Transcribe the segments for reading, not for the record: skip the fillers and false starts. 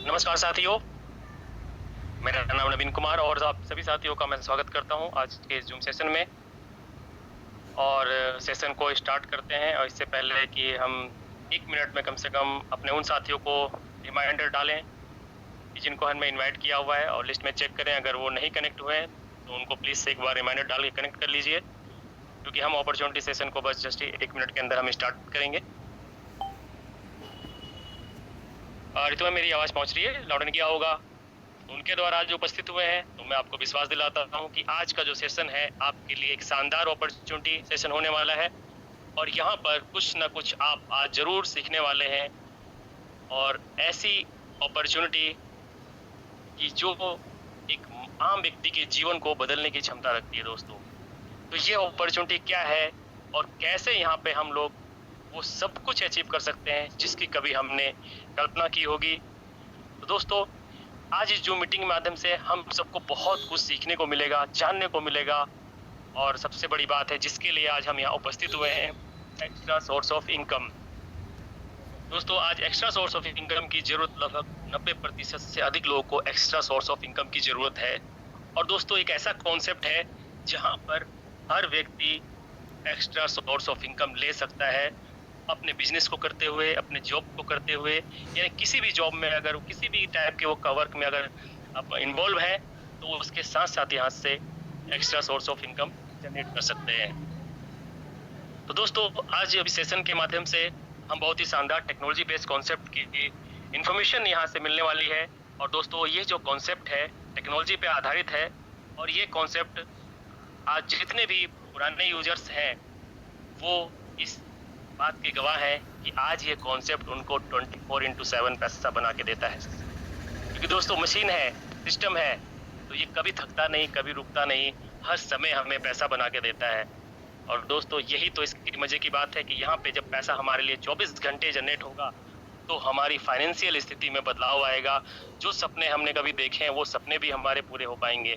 नमस्कार साथियों, मेरा नाम नवीन कुमार और आप सभी साथियों का मैं स्वागत करता हूं आज के जूम सेशन में। और सेशन को स्टार्ट करते हैं। और इससे पहले कि हम 1 मिनट में कम से कम अपने उन साथियों को रिमाइंडर डालें कि जिनको हमने इनवाइट किया हुआ है, और लिस्ट में चेक करें, अगर वो नहीं कनेक्ट हुए हैं तो उनको प्लीज़ एक बार रिमाइंडर डाल के कनेक्ट कर लीजिए, क्योंकि हम अपॉर्चुनिटी सेशन को बस जस्ट 1 मिनट के अंदर हम स्टार्ट करेंगे। ऋतु में मेरी आवाज़ पहुँच रही है? लाउड एंड क्लियर होगा? उनके द्वारा आज उपस्थित हुए हैं, तो मैं आपको विश्वास दिलाता हूं कि आज का जो सेशन है आपके लिए एक शानदार अपॉर्चुनिटी सेशन होने वाला है। और यहाँ पर कुछ ना कुछ आप आज जरूर सीखने वाले हैं, और ऐसी अपॉर्चुनिटी कि जो एक आम व्यक्ति के जीवन को बदलने की क्षमता रखती है दोस्तों। तो ये अपॉर्चुनिटी क्या है और कैसे यहाँ पे हम लोग वो सब कुछ अचीव कर सकते हैं जिसकी कभी हमने कल्पना की होगी। तो दोस्तों, आज इस जूम मीटिंग के माध्यम से हम सबको बहुत कुछ सीखने को मिलेगा, जानने को मिलेगा। और सबसे बड़ी बात है जिसके लिए आज हम यहाँ उपस्थित हुए हैं, एक्स्ट्रा सोर्स ऑफ इनकम। दोस्तों, आज एक्स्ट्रा सोर्स ऑफ इनकम की जरूरत लगभग 90% से अधिक लोगों को एक्स्ट्रा सोर्स ऑफ इनकम की जरूरत है। और दोस्तों, एक ऐसा कॉन्सेप्ट है जहाँ पर हर व्यक्ति एक्स्ट्रा सोर्स ऑफ इनकम ले सकता है, अपने बिजनेस को करते हुए, अपने जॉब को करते हुए, यानी किसी भी जॉब में अगर किसी भी टाइप के वो वर्क में अगर आप इन्वॉल्व है तो उसके साथ साथ यहाँ से extra source of income generate कर सकते हैं। तो दोस्तों, आज अभी सेशन के माध्यम से हम बहुत ही शानदार टेक्नोलॉजी बेस्ड कॉन्सेप्ट की इंफॉर्मेशन यहाँ से मिलने वाली है। और दोस्तों, ये जो कॉन्सेप्ट है टेक्नोलॉजी पे आधारित है, और ये कॉन्सेप्ट आज जितने भी पुराने यूजर्स हैं वो इस बात के गवाह है कि आज ये कॉन्सेप्ट उनको 24/7 पैसा बना के देता है। क्योंकि दोस्तों, मशीन है, सिस्टम है, तो ये कभी थकता नहीं, कभी रुकता नहीं, हर समय हमें पैसा बना के देता है। और दोस्तों, यही तो इसकी मजे की बात है कि यहाँ पे जब पैसा हमारे लिए 24 घंटे जनरेट होगा तो हमारी फाइनेंशियल स्थिति में बदलाव आएगा। जो सपने हमने कभी देखे हैं वो सपने भी हमारे पूरे हो पाएंगे।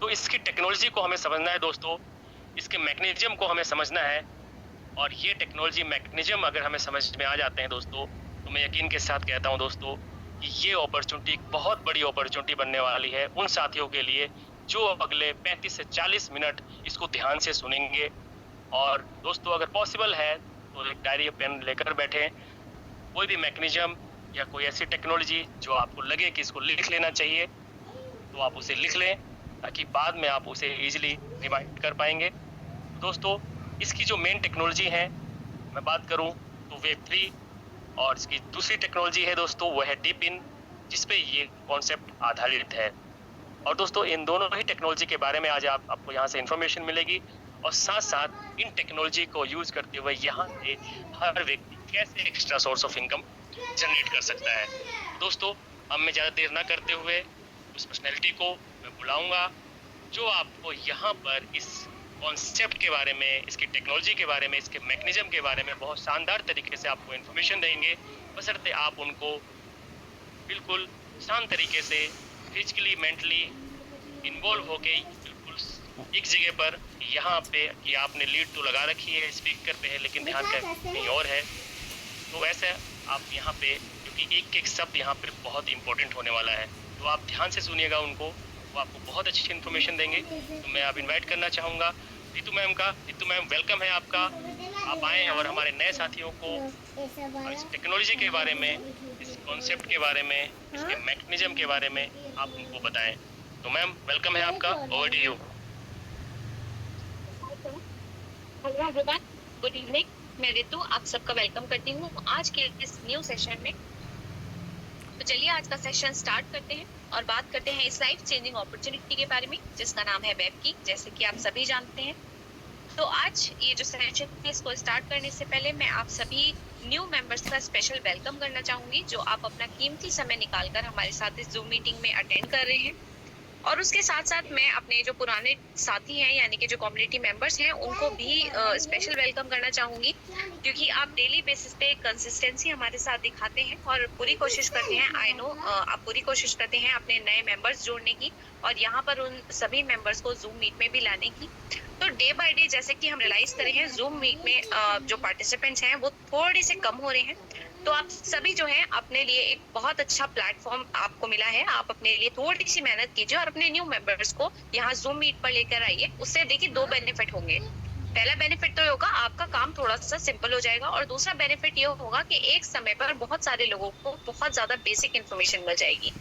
तो इसकी टेक्नोलॉजी को हमें समझना है दोस्तों, इसके मैकेनिज्म को हमें समझना है। और ये टेक्नोलॉजी मैकेनिज्म अगर हमें समझ में आ जाते हैं दोस्तों, तो मैं यकीन के साथ कहता हूं दोस्तों कि ये अपॉर्चुनिटी बहुत बड़ी अपॉर्चुनिटी बनने वाली है उन साथियों के लिए जो अगले 35 से 40 मिनट इसको ध्यान से सुनेंगे। और दोस्तों, अगर पॉसिबल है तो एक डायरी पेन लेकर बैठें, कोई भी मैकेनिज्म या कोई ऐसी टेक्नोलॉजी जो आपको लगे कि इसको लिख लेना चाहिए तो आप उसे लिख लें, ताकि बाद में आप उसे ईजिली रिमाइंड कर पाएंगे। दोस्तों, इसकी जो मेन टेक्नोलॉजी है मैं बात करूं तो Web3, और इसकी दूसरी टेक्नोलॉजी है दोस्तों वो है डीपिन, जिसपे ये कॉन्सेप्ट आधारित है। और दोस्तों, इन दोनों ही टेक्नोलॉजी के बारे में आज आपको यहाँ से इन्फॉर्मेशन मिलेगी, और साथ साथ इन टेक्नोलॉजी को यूज करते हुए यहाँ से हर व्यक्ति कैसे extra source of income generate कर सकता है। दोस्तों, अब मैं ज़्यादा देर ना करते हुए उस पर्सनैलिटी को मैं बुलाऊंगा जो आपको यहाँ पर इस कॉन्सेप्ट के बारे में, इसकी टेक्नोलॉजी के बारे में, इसके मैकेनिज्म के बारे में बहुत शानदार तरीके से आपको इन्फॉर्मेशन देंगे, बशर्ते आप उनको बिल्कुल शांत तरीके से फिजिकली मेंटली इन्वॉल्व होके बिल्कुल एक जगह पर यहाँ पे कि आपने लीड तो लगा रखी है, स्पीकर पे है, लेकिन ध्यान कहीं और है। तो ऐसे आप यहाँ पे, क्योंकि एक एक शब्द यहाँ पर बहुत इंपॉर्टेंट होने वाला है, तो आप ध्यान से सुनिएगा उनको, वो आपको बहुत अच्छी इन्फॉर्मेशन देंगे। तो मैं आप इनवाइट करना चाहूँगा रितु मैम का। रितु मैम, वेलकम है आपका, आप आए हैं और हमारे नए साथियों को इस टेक्नोलॉजी के बारे में, इस कॉन्सेप्ट के बारे में, इसके मैकेनिज्म के बारे में आप उनको बताएं। तो मैम, वेलकम है आपका, over to you. Hello everyone, good evening. मैं रितु आप सबका वेलकम करती हूँ आज के इस न्यू सेशन में। तो चलिए आज का सेशन स्टार्ट करते हैं और बात करते हैं इस लाइफ चेंजिंग अपॉर्चुनिटी के बारे में, जिसका नाम है वेब की, जैसे कि आप सभी जानते हैं। तो आज ये जो सेशन है इसको स्टार्ट करने से पहले मैं आप सभी न्यू मेंबर्स का स्पेशल वेलकम करना चाहूंगी, जो आप अपना कीमती समय निकालकर हमारे साथ इस जूम मीटिंग में अटेंड कर रहे हैं। और उसके साथ साथ मैं अपने जो पुराने साथी हैं यानी कि जो कम्युनिटी मेंबर्स हैं उनको भी स्पेशल वेलकम करना चाहूंगी, क्योंकि आप डेली बेसिस पे कंसिस्टेंसी हमारे साथ दिखाते हैं और पूरी कोशिश करते हैं, आई नो आप पूरी कोशिश करते हैं अपने नए मेंबर्स जोड़ने की और यहाँ पर उन सभी मेंबर्स को जूम मीट में भी लाने की। तो डे बाय डे जैसे कि हम रियलाइज कर रहे हैं जूम मीट में जो पार्टिसिपेंट्स हैं वो थोड़े से कम हो रहे हैं। तो आप सभी जो है अपने लिए एक बहुत अच्छा प्लेटफॉर्म आपको मिला है, आप अपने लिए थोड़ी सी मेहनत कीजिए और अपने न्यू मेंबर्स को यहाँ जूम मीट पर लेकर आइए। उससे देखिए 2 बेनिफिट होंगे। पहला बेनिफिट तो होगा आपका काम थोड़ा सा सिंपल हो जाएगा और दूसरा बेनिफिट ये होगा कि एक समय पर बहुत सारे लोगों को बहुत ज्यादा बेसिक इन्फॉर्मेशन मिल जाएगी।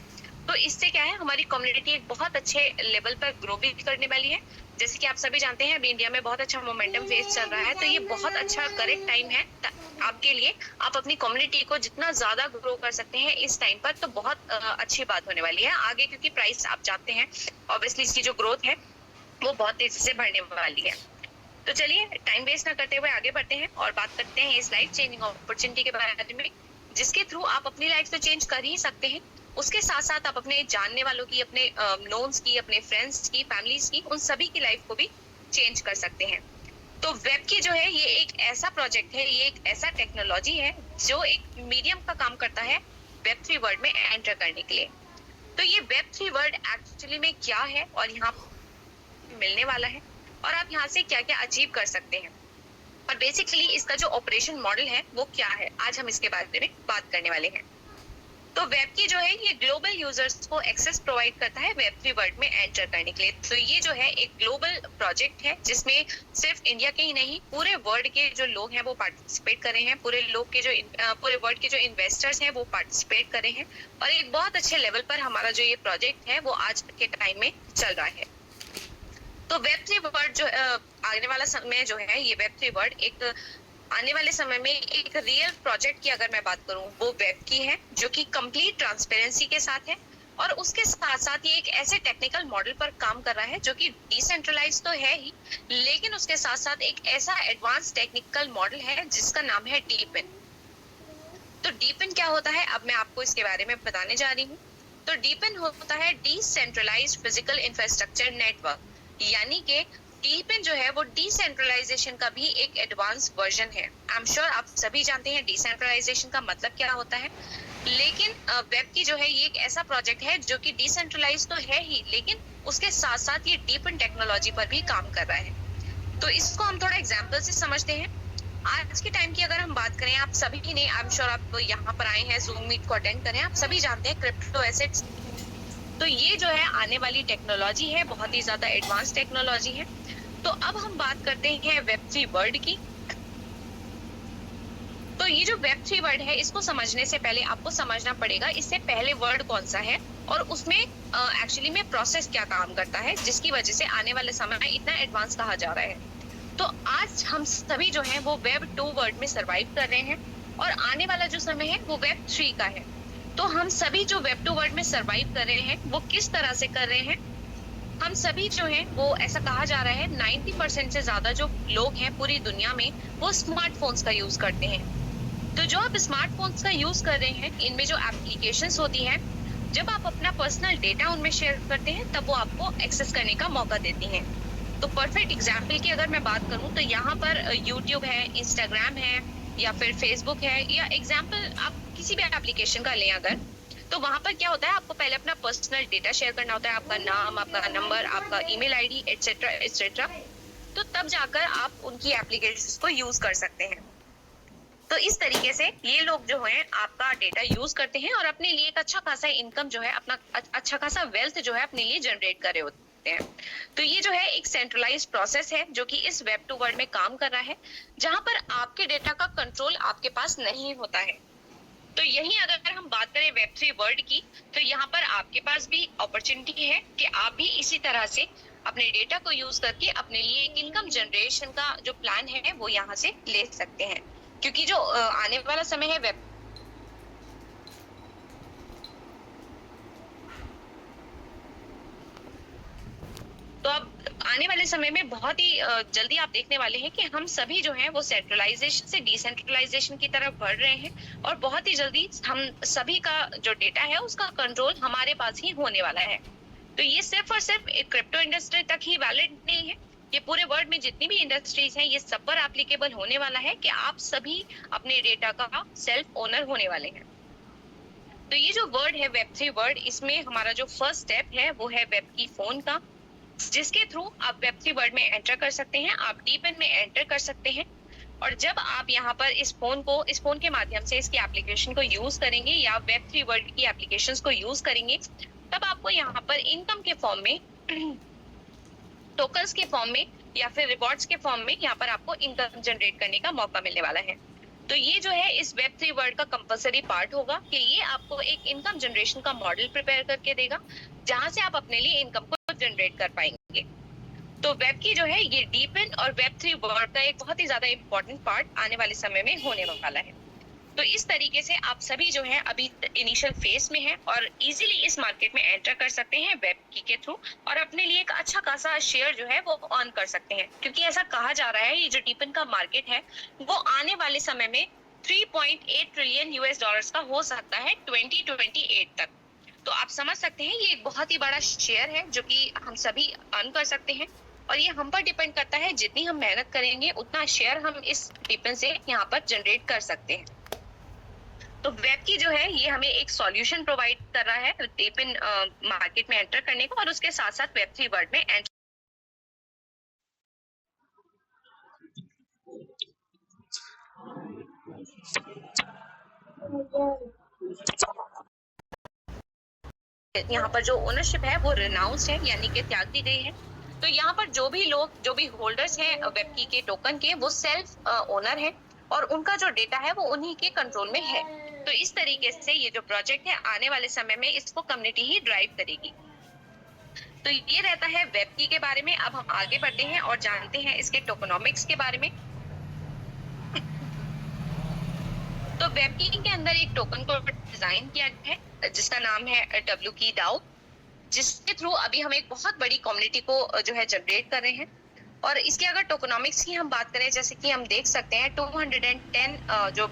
तो इससे क्या है हमारी कम्युनिटी एक बहुत अच्छे लेवल पर ग्रो भी करने वाली है। जैसे कि आप सभी जानते हैं अभी इंडिया में बहुत अच्छा मोमेंटम फेज चल रहा है, तो ये बहुत अच्छा करेक्ट टाइम है आपके लिए। आप अपनी कम्युनिटी को जितना ज्यादा ग्रो कर सकते हैं इस टाइम पर तो बहुत अच्छी बात होने वाली है आगे, क्योंकि प्राइस आप जानते हैं ऑब्वियसली इसकी जो ग्रोथ है वो बहुत तेजी से बढ़ने वाली है। तो चलिए टाइम वेस्ट ना करते हुए आगे बढ़ते हैं और बात करते हैं इस लाइफ चेंजिंग अपॉर्चुनिटी के बारे में, जिसके थ्रू आप अपनी लाइफ तो चेंज कर ही सकते हैं, उसके साथ साथ आप अपने जानने वालों की, अपने नोन्स की, अपने फ्रेंड्स की, फैमिलीज की, उन सभी की लाइफ को भी चेंज कर सकते हैं। तो वेब की जो है ये एक ऐसा प्रोजेक्ट है, ये एक ऐसा टेक्नोलॉजी है जो एक मीडियम का काम करता है वेब 3 वर्ल्ड में एंटर करने के लिए। तो ये वेब 3 वर्ल्ड एक्चुअली में क्या है और यहाँ मिलने वाला है और आप यहाँ से क्या क्या अचीव कर सकते हैं और बेसिकली इसका जो ऑपरेशन मॉडल है वो क्या है, आज हम इसके बारे में बात करने वाले हैं। तो वेब की जो है ये ग्लोबल यूजर्स को एक्सेस प्रोवाइड करता है वेब 3 वर्ल्ड में एंटर करने के लिए। तो ये जो है एक ग्लोबल प्रोजेक्ट है जिसमें सिर्फ इंडिया के ही नहीं पूरे वर्ल्ड के जो लोग हैं वो पार्टिसिपेट कर रहे हैं, पूरे वर्ल्ड के जो इन्वेस्टर्स हैं वो पार्टिसिपेट कर रहे हैं और एक बहुत अच्छे लेवल पर हमारा जो ये प्रोजेक्ट है वो आज के टाइम में चल रहा है। तो वेब 3 वर्ल्ड जो आने वाला समय जो है ये वेब 3 वर्ल्ड एक आने वाले समय में एक रियल प्रोजेक्ट की अगर मैं बात करूं वो वेब की है जो कि कंप्लीट ट्रांसपेरेंसी के साथ है और उसके साथ साथ ये एक ऐसे टेक्निकल मॉडल पर काम कर रहा है जो कि डिसेंट्रलाइज तो है ही, लेकिन उसके साथ साथ एक ऐसा एडवांस टेक्निकल मॉडल है जिसका नाम है डीपिन। तो डीपिन क्या होता है अब मैं आपको इसके बारे में बताने जा रही हूँ। तो डीपिन होता है डिसेंट्रलाइज्ड फिजिकल इंफ्रास्ट्रक्चर नेटवर्क, यानी कि डीपिन जो है वो डिसेंट्रलाइजेशन का भी एक एडवांस वर्जन है। आई एम श्योर आप सभी जानते हैं डिसेंट्रलाइजेशन का मतलब क्या होता है, लेकिन वेब की जो है ये एक ऐसा प्रोजेक्ट है जो कि डिसेंट्रलाइज तो है ही, लेकिन उसके साथ साथ ये डीपिन टेक्नोलॉजी पर भी काम कर रहा है। तो इसको हम थोड़ा एग्जाम्पल से समझते हैं। आज के टाइम की अगर हम बात करें, आप सभी ने, आई एम श्योर आप यहाँ पर आए हैं जूम मीट को अटेंड करें, आप सभी जानते हैं क्रिप्टो एसेट्स। तो ये जो है आने वाली टेक्नोलॉजी है, बहुत ही ज्यादा एडवांस टेक्नोलॉजी है। तो अब हम बात करते हैं वेब 3 वर्ल्ड की। तो ये जो वेब 3 वर्ल्ड है इसको समझने से पहले आपको समझना पड़ेगा इससे पहले वर्ड कौन सा है और उसमें एक्चुअली में प्रोसेस क्या काम करता है जिसकी वजह से आने वाले समय में इतना एडवांस कहा जा रहा है। तो आज हम सभी जो है वो वेब 2 वर्ल्ड में सर्वाइव कर रहे हैं और आने वाला जो समय है वो वेब 3 का है। तो हम सभी जो वेब 2 वर्ल्ड में सर्वाइव कर रहे हैं वो किस तरह से कर रहे हैं, हम सभी जो हैं वो ऐसा कहा जा रहा है 90% से ज्यादा जो लोग हैं पूरी दुनिया में वो स्मार्टफोन्स का यूज करते हैं। तो जो आप स्मार्टफोन्स का यूज कर रहे हैं इनमें जो एप्लीकेशंस होती हैं, जब आप अपना पर्सनल डेटा उनमें शेयर करते हैं तब वो आपको एक्सेस करने का मौका देती हैं। तो परफेक्ट एग्जाम्पल की अगर मैं बात करूं तो यहाँ पर यूट्यूब है, इंस्टाग्राम है या फिर फेसबुक है, या एग्जाम्पल आप किसी भी एप्लीकेशन का लें अगर, तो वहां पर क्या होता है आपको पहले अपना पर्सनल डेटा शेयर करना होता है, आपका नाम, आपका नंबर, आपका ईमेल आईडी एटसेट्रा एटसेट्रा। तो तब जाकर आप उनकी एप्लीकेशंस को यूज कर सकते हैं। तो इस तरीके से ये लोग जो हैं आपका डेटा यूज करते हैं और अपने लिए एक अच्छा खासा इनकम जो है, अपना अच्छा खासा वेल्थ जो है अपने लिए जनरेट कर रहे होते हैं। तो ये जो है एक सेंट्रलाइज्ड प्रोसेस है जो कि इस वेब 2 वर्ल्ड में काम कर रहा है, जहां पर आपके डेटा का कंट्रोल आपके पास नहीं होता है। तो यही अगर हम बात करें वेब 3 वर्ल्ड की, तो यहाँ पर आपके पास भी अपॉर्चुनिटी है कि आप भी इसी तरह से अपने डेटा को यूज करके अपने लिए एक इनकम जनरेशन का जो प्लान है वो यहाँ से ले सकते हैं, क्योंकि जो आने वाला समय है वेब तो अब आने वाले समय में बहुत ही जल्दी आप देखने वाले हैं कि हम सभी जो हैं वो सेंट्रलाइजेशन से डिसेंट्रलाइजेशन की तरफ बढ़ रहे हैं और बहुत ही जल्दी हम सभी का जो डेटा है उसका कंट्रोल हमारे पास ही होने वाला है। तो ये सिर्फ और सिर्फ क्रिप्टो इंडस्ट्री तक ही वैलिड नहीं है, ये पूरे वर्ल्ड में जितनी भी इंडस्ट्रीज हैं ये सब पर एप्लीकेबल होने वाला है कि आप सभी अपने डेटा का सेल्फ ओनर होने वाले हैं। तो ये जो वर्ड है वेब3 वर्ड, इसमें हमारा जो फर्स्ट स्टेप है वो है वेब की फोन का, जिसके थ्रू आप वेब3 वर्ड में एंटर कर सकते हैं, आप डीपन में एंटर कर सकते हैं। और जब आप यहाँ पर इस फोन के माध्यम से इसकी एप्लीकेशन को यूज करेंगे या वेब3 वर्ड की एप्लीकेशंस को यूज करेंगे, तब आपको यहाँ पर इनकम के फॉर्म में टोकन्स के फॉर्म में या फिर रिवॉर्ड्स के फॉर्म में यहाँ पर आपको इनकम जनरेट करने का मौका मिलने वाला है। तो ये जो है इस वेब3 वर्ल्ड का कंपलसरी पार्ट होगा कि ये आपको एक इनकम जनरेशन का मॉडल प्रिपेयर करके देगा, जहां से आप अपने लिए इनकम को जनरेट कर पाएंगे। तो वेब की जो है ये डीपन और वेब3 वर्ल्ड का एक बहुत ही ज्यादा इंपॉर्टेंट पार्ट आने वाले समय में होने वाला है। तो इस तरीके से आप सभी जो है अभी इनिशियल फेज में हैं और इजीली इस मार्केट में एंटर कर सकते हैं वेब की के थ्रू, और अपने लिए एक अच्छा खासा शेयर जो है वो अर्न कर सकते हैं, क्योंकि ऐसा कहा जा रहा है ये जो डीपन का मार्केट है वो आने वाले समय में 3.8 ट्रिलियन यूएस डॉलर्स का हो सकता है 2028 तक। तो आप समझ सकते हैं ये एक बहुत ही बड़ा शेयर है जो कि हम सभी अर्न कर सकते हैं, और ये हम पर डिपेंड करता है, जितनी हम मेहनत करेंगे उतना शेयर हम इस डीपन से यहाँ पर जनरेट कर सकते हैं। तो वेब की जो है ये हमें एक सॉल्यूशन प्रोवाइड कर रहा है डीपन मार्केट में एंटर करने को, और उसके साथ साथ वेब3 वर्ल्ड में एंटर। यहाँ पर जो ओनरशिप है वो रिनाउंस्ड है, यानी कि त्याग दी गई है। तो यहाँ पर जो भी होल्डर्स हैं वेब की के टोकन के, वो सेल्फ ओनर है और उनका जो डेटा है वो उन्हीं के कंट्रोल में है। तो इस तरीके से ये जो प्रोजेक्ट है आने वाले समय में इसको कम्युनिटी ही ड्राइव करेगी। तो ये रहता है वेब की के बारे में। अब हम आगे बढ़ते हैं और जानते हैं इसके टोकनॉमिक्स के बारे में। तो वेब की के अंदर एक टोकन को डिजाइन किया गया है जिसका नाम है डब्ल्यू की डाउ, जिसके थ्रू अभी हम एक बहुत बड़ी कम्युनिटी को जो है जनरेट कर रहे हैं। और इसके अगर टोकनॉमिक्स की हम बात करें, जैसे कि हम देख सकते हैं 210 जो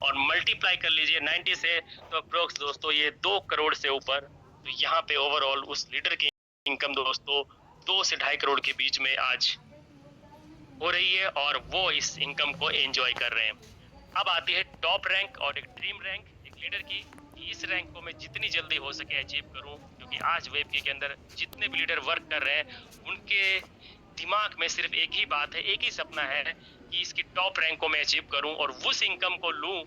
और मल्टीप्लाई कर लीजिए 90 से, तो अप्रोक्स दोस्तों ये 2 करोड़ से ऊपर। तो यहाँ पे ओवरऑल उस लीडर की इनकम दोस्तों 2 से 2.5 करोड़ के बीच में आज हो रही है और वो इस इनकम को एंजॉय कर रहे हैं। अब आती है टॉप रैंक और एक ड्रीम रैंक एक लीडर की। इस रैंक को मैं जितनी जल्दी हो सके अचीव करूं, क्योंकि आज वेब के अंदर जितने भी लीडर वर्क कर रहे हैं उनके दिमाग में सिर्फ एक ही बात है, एक ही सपना है कि इसकी टॉप रैंक को मैं अचीव करूं और उस इनकम को लूं।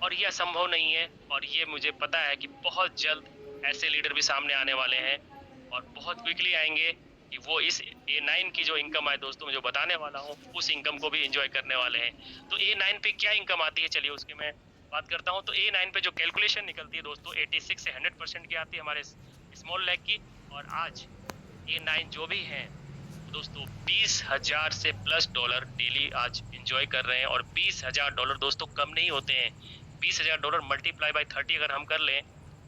और यह संभव नहीं है, और ये मुझे पता है कि बहुत जल्द ऐसे लीडर भी सामने आने वाले हैं और बहुत क्विकली आएंगे कि वो इस A9 की जो इनकम है दोस्तों, मैं जो बताने वाला हूँ उस इनकम को भी एंजॉय करने वाले हैं। तो A9 पे क्या इनकम आती है, चलिए उसकी मैं बात करता हूँ। तो A9 पे जो कैलकुलेशन निकलती है दोस्तों 86 से 100% की आती है हमारे स्मॉल लैग की। और आज A9 जो भी हैं दोस्तों 20,000 से प्लस डॉलर डेली आज एंजॉय कर रहे हैं। और 20,000 डॉलर दोस्तों कम नहीं होते हैं। 20,000 डॉलर मल्टीप्लाई बाय 30 अगर हम कर लें,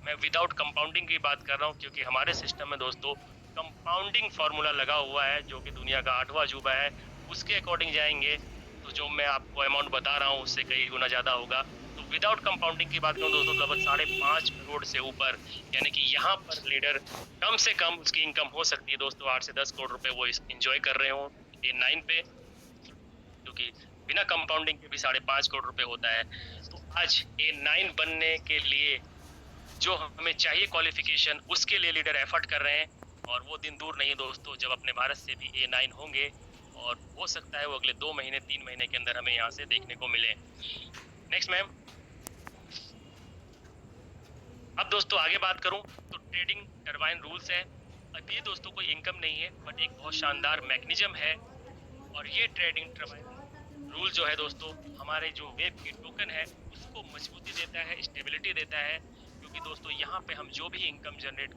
मैं विदाउट कंपाउंडिंग की बात कर रहा हूँ, क्योंकि हमारे सिस्टम में दोस्तों कंपाउंडिंग फार्मूला लगा हुआ है जो कि दुनिया का 8वां अजूबा है। उसके अकॉर्डिंग जाएंगे तो जो मैं आपको अमाउंट बता रहा हूँ उससे कई गुना ज़्यादा होगा। तो विदाउट कंपाउंडिंग की बात करूँ दोस्तों लगभग 5.5 करोड़ से ऊपर, यानी कि यहाँ पर लीडर कम से कम उसकी इनकम हो सकती है दोस्तों 8 से 10 करोड़ रुपए वो एंजॉय कर रहे हो A9 पे, क्योंकि बिना कंपाउंडिंग के भी 5.5 करोड़ रुपए होता है। तो आज A9 बनने के लिए जो हमें चाहिए क्वालिफिकेशन, उसके लिए लीडर एफर्ट कर रहे हैं। और वो दिन दूर नहीं दोस्तों जब अपने भारत से भी A9 होंगे, और हो सकता है वो अगले 2 महीने 3 महीने के अंदर हमें यहाँ से देखने को मिले। Next ma'am. अब दोस्तों आगे बात करूं तो ट्रेडिंग टरबाइन रूल्स है। अब ये दोस्तों कोई इनकम नहीं है, बट एक बहुत शानदार मैकेनिज्म है। और ये ट्रेडिंग टरबाइन रूल जो है दोस्तों हमारे जो वेब की टोकन है उसको मजबूती देता है, स्टेबिलिटी देता है। क्योंकि दोस्तों यहाँ पे हम जो भी इनकम जनरेट